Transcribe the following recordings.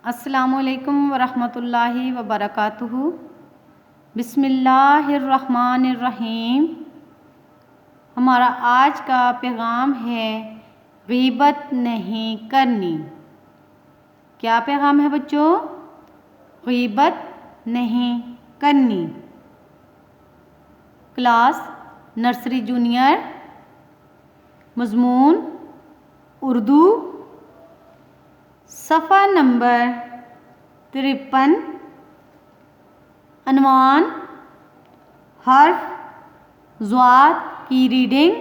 अस्सलामुअलैकुम वरहमतुल्लाहि वबरकातुहू। बिस्मिल्लाहिर्रहमानिर्रहीम। हमारा आज का पैगाम है गीबत नहीं करनी। क्या पैगाम है बच्चों? गीबत नहीं करनी। क्लास नर्सरी जूनियर, मज़मून उर्दू, सफ़ा नंबर 53। अनवान हर्फ ज़्वाद की रीडिंग,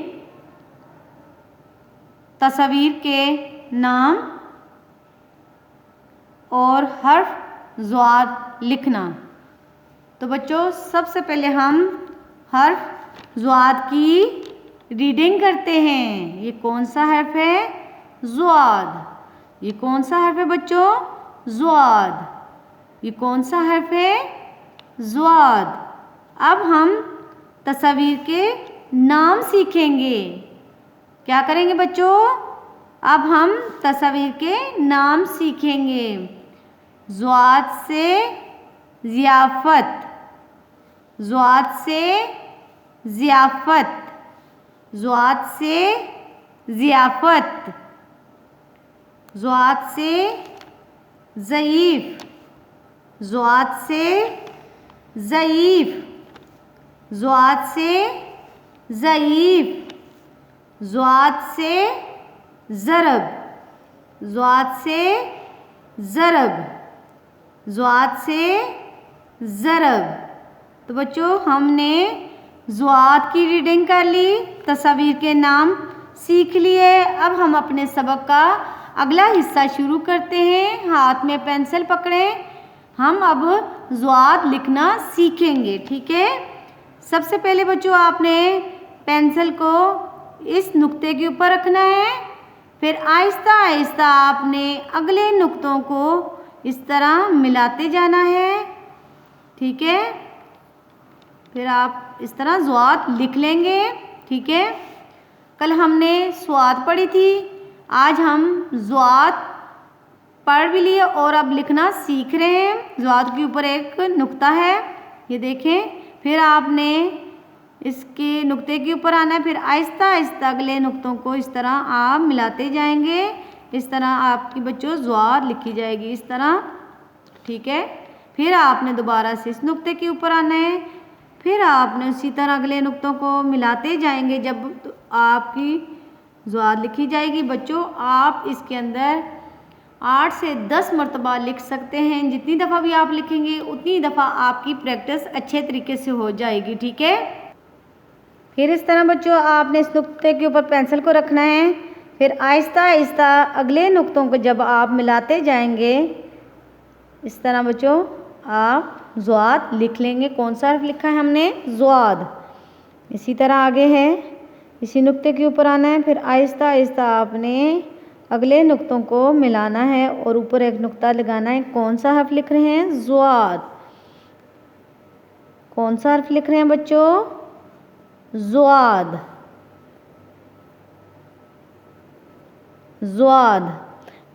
तस्वीर के नाम और हर्फ ज़्वाद लिखना। तो बच्चों सबसे पहले हम हर्फ ज़्वाद की रीडिंग करते हैं। ये कौन सा हर्फ है? ज़्वाद। ये कौन सा हर्फ है बच्चों? ज़्वाद। ये कौन सा हर्फ है? ज़्वाद। अब हम तस्वीर के नाम सीखेंगे। क्या करेंगे बच्चों? अब हम तस्वीर के नाम सीखेंगे। ज़्वाद से ज़ियाफ़त, ज़्वाद से ज़ियाफ़त, ज़्वाद से ज़ियाफ़त, ज़्वाद से ज़ईफ़, ज़्वाद से ज़ईफ़, ज़्वाद से ज़ईफ़, ज़्वाद से ज़रब, ज़्वाद से ज़रब, ज़्वाद से ज़रब। तो बच्चों हमने ज़्वाद की रीडिंग कर ली, तस्वीर के नाम सीख लिए। अब हम अपने सबक का अगला हिस्सा शुरू करते हैं। हाथ में पेंसिल पकड़ें। हम अब ज़्वाद लिखना सीखेंगे, ठीक है? सबसे पहले बच्चों आपने पेंसिल को इस नुक्ते के ऊपर रखना है। फिर आहिस्ता आहिस्ता आपने अगले नुक्तों को इस तरह मिलाते जाना है, ठीक है? फिर आप इस तरह ज़्वाद लिख लेंगे, ठीक है? कल हमने स्वाद पढ़ी थी, आज हम ज़्वाद पढ़ भी लिए और अब लिखना सीख रहे हैं। ज़्वाद के ऊपर एक नुक्ता है, ये देखें। फिर आपने इसके नुक्ते के ऊपर आना है। फिर आहिस्ता आहिस्ता अगले नुक्तों को इस तरह आप मिलाते जाएंगे। इस तरह आपकी बच्चों ज़्वाद लिखी जाएगी, इस तरह, ठीक है? फिर आपने दोबारा से इस नुक्ते के ऊपर आना है। फिर आपने उसी तरह अगले नुक्तों को मिलाते जाएंगे। जब तो आपकी ज़्वाद लिखी जाएगी बच्चों, आप इसके अंदर 8 से 10 मरतबा लिख सकते हैं। जितनी दफ़ा भी आप लिखेंगे उतनी दफ़ा आपकी प्रैक्टिस अच्छे तरीके से हो जाएगी, ठीक है? फिर इस तरह बच्चों आपने इस नुक्ते के ऊपर पेंसिल को रखना है। फिर आहिस्ता आहिस्ता अगले नुक्तों को जब आप मिलाते जाएंगे, इस तरह बच्चों आप ज़्वाद लिख लेंगे। कौन सा हर्फ लिखा है हमने? ज़्वाद। इसी तरह आगे है, इसी नुक्ते के ऊपर आना है। फिर आहिस्ता आहिस्ता आपने अगले नुक्तों को मिलाना है और ऊपर एक नुक्ता लगाना है। कौन सा हर्फ लिख रहे हैं? ज़्वाद। कौन सा हर्फ लिख रहे हैं बच्चों? ज़्वाद। ज़्वाद।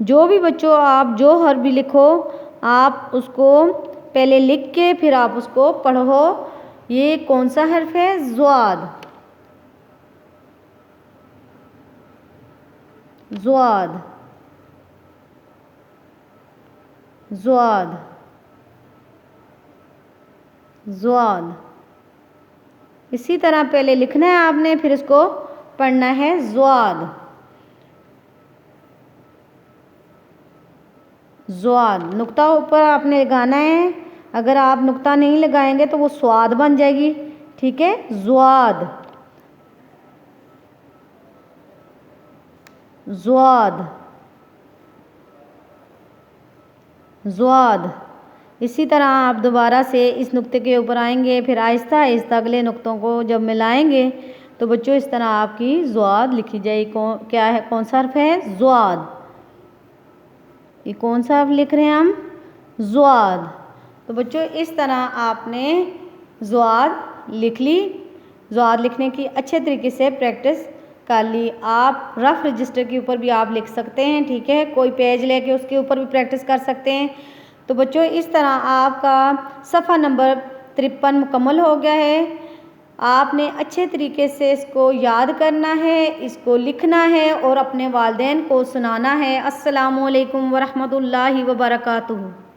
जो भी बच्चों आप जो हर्फ भी लिखो, आप उसको पहले लिख के फिर आप उसको पढ़ो। ये कौन सा हर्फ है? ज़्वाद। ज़्वाद, ज़्वाद, ज़्वाद। इसी तरह पहले लिखना है आपने, फिर इसको पढ़ना है। ज़्वाद, ज़्वाद। नुक्ता ऊपर आपने लगाना है। अगर आप नुक्ता नहीं लगाएंगे तो वो स्वाद बन जाएगी, ठीक है? ज़्वाद, ज़्वाद, ज़्वाद। इसी तरह आप दोबारा से इस नुक्ते के ऊपर आएंगे। फिर आहिस्ता आहिस्ता अगले नुक्तों को जब मिलाएंगे तो बच्चों इस तरह आपकी ज़्वाद लिखी जाएगी। क्या है? कौन सा हर्फ है? ज़्वाद। ये कौन सा हर्फ लिख रहे हैं हम? ज़्वाद। तो बच्चों इस तरह आपने ज़्वाद लिख ली। ज़्वाद लिखने की अच्छे तरीके से प्रैक्टिस काली। आप रफ रजिस्टर के ऊपर भी आप लिख सकते हैं, ठीक है, कोई पेज लेके उसके ऊपर भी प्रैक्टिस कर सकते हैं। तो बच्चों इस तरह आपका सफ़ा नंबर 53 मुकम्मल हो गया है। आपने अच्छे तरीके से इसको याद करना है, इसको लिखना है और अपने वालिदैन को सुनाना है। अस्सलामु अलैकुम वरहमतुल्लाहि वबरकातुहू।